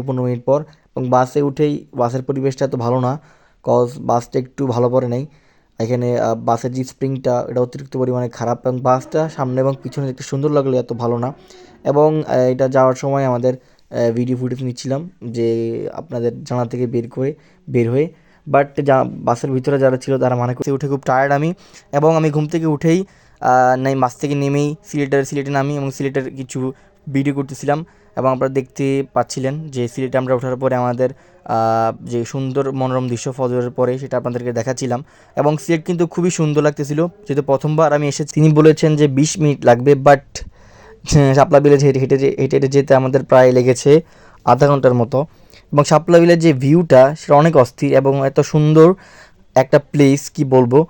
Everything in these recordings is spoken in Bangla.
15 মিনিট পর। এবং বাসে উঠেই বাসের পরিবেশটা এত ভালো না, কজ বাসটা একটু ভালো পড়ে নাই। এখানে বাসের যে স্প্রিংটা এটা অতিরিক্ত পরিমাণে খারাপ, এবং বাসটা সামনে এবং পিছনে দেখতে সুন্দর লাগলে এত ভালো না। এবং এটা যাওয়ার সময় আমাদের ভিডিও ফুটেজ নিচ্ছিলাম যে আপনাদের জানা থেকে বের হয়ে। বাট বাসের ভিতরে যারা ছিল তারা মানে করতে উঠে খুব টায়ার্ড আমি। এবং আমি ঘুম থেকে উঠেই নাই বাস থেকে নেমেই সিলেটে নামি এবং সিলেটের কিছু ভিডিও করতেছিলাম। এবং আপনারা দেখতে পাচ্ছিলেন যে সিলেটে আমরা ওঠার পরে আমাদের যে সুন্দর মনোরম দৃশ্য ফজরের পরে সেটা আপনাদেরকে দেখাচ্ছিলাম। এবং সিলেট কিন্তু খুবই সুন্দর লাগতেছিল, যেহেতু প্রথমবার আমি এসেছি। তিনি বলেছেন যে 20 মিনিট লাগবে, বাট শাপলা বিলে হেঁটে হেঁটে হেঁটে হেঁটে যেতে আমাদের প্রায় লেগেছে আধা ঘন্টার মতো। এবং শাপলা বিলের যে ভিউটা সেটা অনেক অস্থির এবং এত সুন্দর একটা প্লেস, কি বলবো।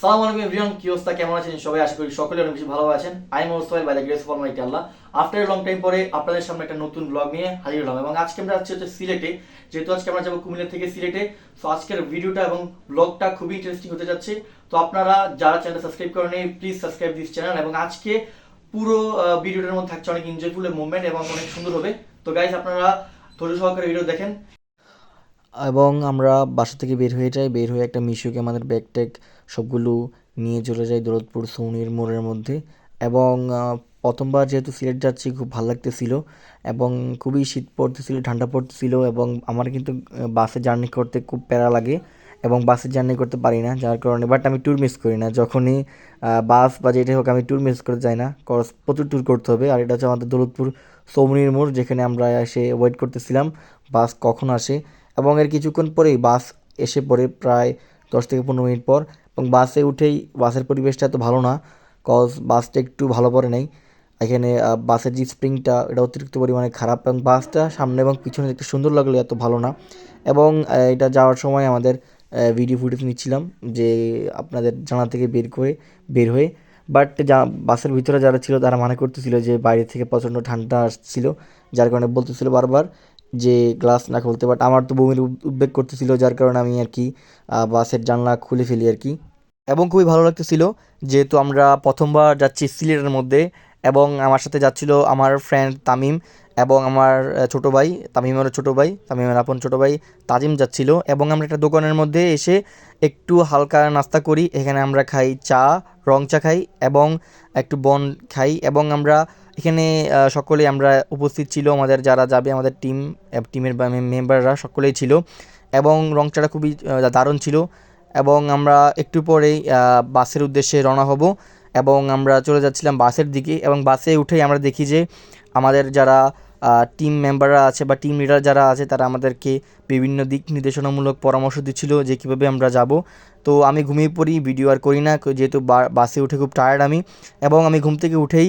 সালামু আলাইকুম এভরিওয়ান, কি অবস্থা, কেমন আছেন সবাই? আশা করি সকলে অনেক বেশি ভালো আছেন। I am Mostafa by the grace of almighty Allah. After long time পরে আপনাদের সামনে একটা নতুন ব্লগ নিয়ে হাজির হলাম। এবং আজকে আমরা যাচ্ছি হচ্ছে সিলেটে, যেহেতু আজকে আমরা যাবো কুমিল্লা থেকে সিলেটে। সো আজকের ভিডিওটা এবং ব্লগটা খুবই ইন্টারেস্টিং হতে যাচ্ছে। তো আপনারা যারা চ্যানেল সাবস্ক্রাইব করেন প্লিজ সাবস্ক্রাইব দিস চ্যানেল। এবং আজকে পুরো ভিডিওটার মধ্যে থাকছে অনেক এনজয়ফুল মুভমেন্ট এবং অনেক সুন্দর হবে। তো গাইজ আপনারা ধৈর্য সহকারে ভিডিও দেখেন। এবং আমরা বাসা থেকে বের হয়ে একটা মিশুকে আমাদের ব্যাগ ট্যাগ সবগুলো নিয়ে চলে যাই দৌলতপুর সৌনির মোড়ের মধ্যে। এবং প্রথমবার যেহেতু সিলেট যাচ্ছি খুব ভালো লাগতেছিল এবং খুবই শীত পড়তেছিল, ঠান্ডা পড়তেছিল। এবং আমার কিন্তু বাসে জার্নি করতে খুব প্যারা লাগে এবং বাসে জার্নি করতে পারি না, যার কারণে বাট আমি ট্যুর মিস করি না। যখনই বাস বা যেটাই হোক আমি ট্যুর মিস করতে যাই না, কজ প্রচুর ট্যুর করতে হবে। আর এটা হচ্ছে আমাদের দৌলতপুর সৌনির মোড়, যেখানে আমরা এসে ওয়েট করতেছিলাম বাস কখন আসে। এবং এর কিছুক্ষণ পরেই বাস এসে পড়ে, প্রায় 10 থেকে 15 মিনিট পর। এবং বাসে উঠেই বাসের পরিবেশটা এত ভালো না, কজ বাসটা একটু ভালো পড়ে নাই। এখানে বাসের যে স্প্রিংটা এটা অতিরিক্ত পরিমাণে খারাপ, এবং বাসটা সামনে এবং পিছনে দেখতে সুন্দর লাগলে এত ভালো না। এবং এটা যাওয়ার সময় আমাদের ভিডিও ফুটেজ নিচ্ছিলাম যে আপনাদের জানা থেকে বের হয়ে। বাট বাসের ভিতরে যারা ছিল তারা মানে করতেছিল যে বাইরে থেকে প্রচণ্ড ঠান্ডা আসছিল, যার কারণে বলতেছিল বারবার যে গ্লাস না খুলতে। বাট আমার তো বমির উদ্বেগ করতেছিল, যার কারণে আমি আর কি বাসের জানলা খুলে ফেলি আর কি। এবং খুবই ভালো লাগতেছিল, যেহেতু আমরা প্রথমবার যাচ্ছি সিলেটের মধ্যে। এবং আমার সাথে যাচ্ছিল আমার ফ্রেন্ড তামিম এবং আমার ছোটো ভাই, তামিমের আপন ছোটো ভাই তাজিম যাচ্ছিল। এবং আমরা একটা দোকানের মধ্যে এসে একটু হালকা নাস্তা করি। এখানে আমরা খাই চা, রং চা খাই এবং একটু বন খাই। এবং আমরা এখানে সকলেই আমরা উপস্থিত ছিল, আমাদের যারা যাবে আমাদের টিমের মেম্বাররা সকলেই ছিল। এবং রং চাটা খুবই দারুণ ছিল। এবং আমরা একটু পরেই বাসের উদ্দেশ্যে রওনা হব। এবং আমরা চলে যাচ্ছিলাম বাসের দিকে। এবং বাসে উঠেই আমরা দেখি যে আমাদের যারা টিম মেম্বাররা আছে বা টিম লিডার যারা আছে তারা আমাদেরকে বিভিন্ন দিক নির্দেশনামূলক পরামর্শ দিচ্ছিল যে কীভাবে আমরা যাব। তো আমি ঘুমিয়ে পড়ি, ভিডিও আর করি না, যেহেতু বাসে উঠে খুব টায়ার্ড আমি। এবং আমি ঘুম থেকে উঠেই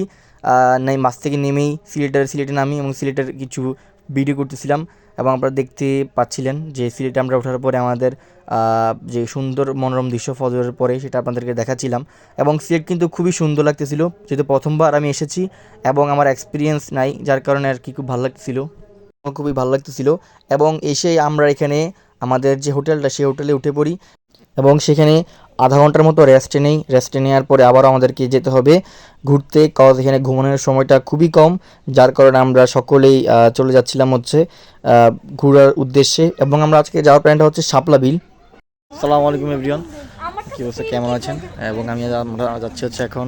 বাস থেকে নেমেই সিলেটে নামি এবং সিলেটের কিছু ভিডিও করতেছিলাম। এবং আপনারা দেখতে পাচ্ছিলেন যে সিলেটে আমরা ওঠার পরে আমাদের যে সুন্দর মনোরম দৃশ্য ফজরের পরে সেটা আপনাদেরকে দেখাচ্ছিলাম। এবং সিলেট কিন্তু খুবই সুন্দর লাগতেছিল, যেহেতু প্রথমবার আমি এসেছি এবং আমার এক্সপিরিয়েন্স নাই, যার কারণে আর কি খুব ভালো লাগতেছিল। এবং এসে আমরা এখানে আমাদের যে হোটেলটা সেই হোটেলে উঠে পড়ি। এবং সেখানে আধা ঘন্টার মতো রেস্টে নেওয়ার পরে আবারও আমাদেরকে যেতে হবে ঘুরতে, কজ এখানে ঘুমানোর সময়টা খুবই কম, যার কারণে আমরা সকলেই চলে যাচ্ছিলাম হচ্ছে ঘোরার উদ্দেশ্যে। এবং আমরা আজকে যাওয়ার প্ল্যানটা হচ্ছে শাপলা বিল। আসসালামু আলাইকুম এভরিওয়ান, কী অবস্থা, কেমন আছেন? এবং আমরা যাচ্ছি হচ্ছে এখন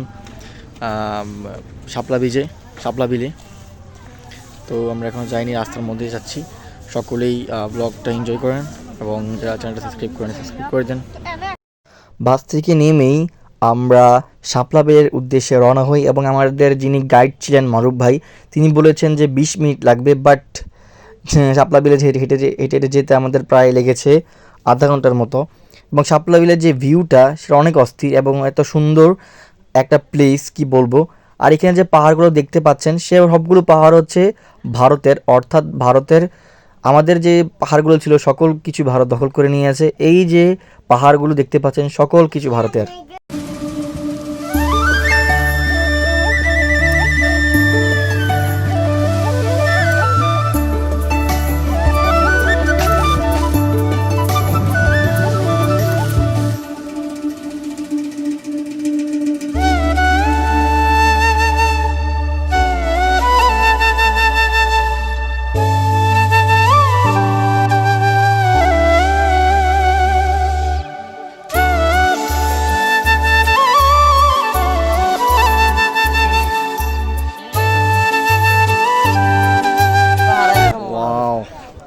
শাপলা বিলে। তো আমরা এখন যাইনি, রাস্তার মধ্যেই যাচ্ছি। সকলেই ব্লগটা এনজয় করেন এবং যারা চ্যানেলটা সাবস্ক্রাইব করে দেন। বাস থেকে নেমেই আমরা শাপলা বিলের উদ্দেশ্যে রওনা হই। এবং আমাদের যিনি গাইড ছিলেন মারুফ ভাই, তিনি বলেছেন যে 20 মিনিট লাগবে, বাট শাপলা বিলে হেঁটে হেঁটে যেতে আমাদের প্রায় লেগেছে আধা ঘন্টার মতো। এবং শাপলা বিলের যে ভিউটা সেটা অনেক অস্থির এবং এত সুন্দর একটা প্লেস, কি বলবো। আর এখানে যে পাহাড়গুলো দেখতে পাচ্ছেন সে সবগুলো পাহাড় হচ্ছে ভারতের, অর্থাৎ ভারতের আমাদের যে পাহাড়গুলো ছিল সকল কিছু ভারত দখল করে নিয়েছে। এই যে পাহাড়গুলো দেখতে পাচ্ছেন সকল কিছু ভারতের।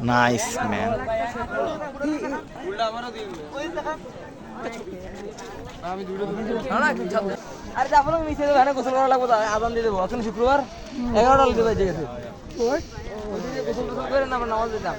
Nice man. আরে তারপরে মিশে দেবো, গোসল করা লাগবে, আদান দিয়ে দেবো। আজকে শুক্রবার 11টা লিখে বেজে গেছে, গোসল টোসল করে না আমরা নামাজ দিতাম।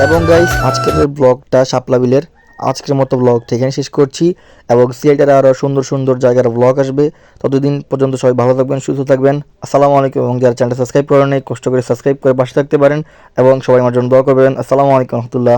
এবং গাইস আজকের ব্লগটা শাপলা বিলের আজকের মতো ব্লগটা এখানে শেষ করছি এবং সিলেটের আরও সুন্দর সুন্দর জায়গার ব্লগ আসবে। ততদিন পর্যন্ত সবাই ভালো থাকবেন, সুস্থ থাকবেন। আসসালামু আলাইকুম। এবং যারা চ্যানেলটা সাবস্ক্রাইব করেন নাই কষ্ট করে সাবস্ক্রাইব করে পাশে থাকতে পারেন এবং সবাই আমার জন্য দোয়া করবেন। আসসালামু আলাইকুম রহমতুল্লাহ।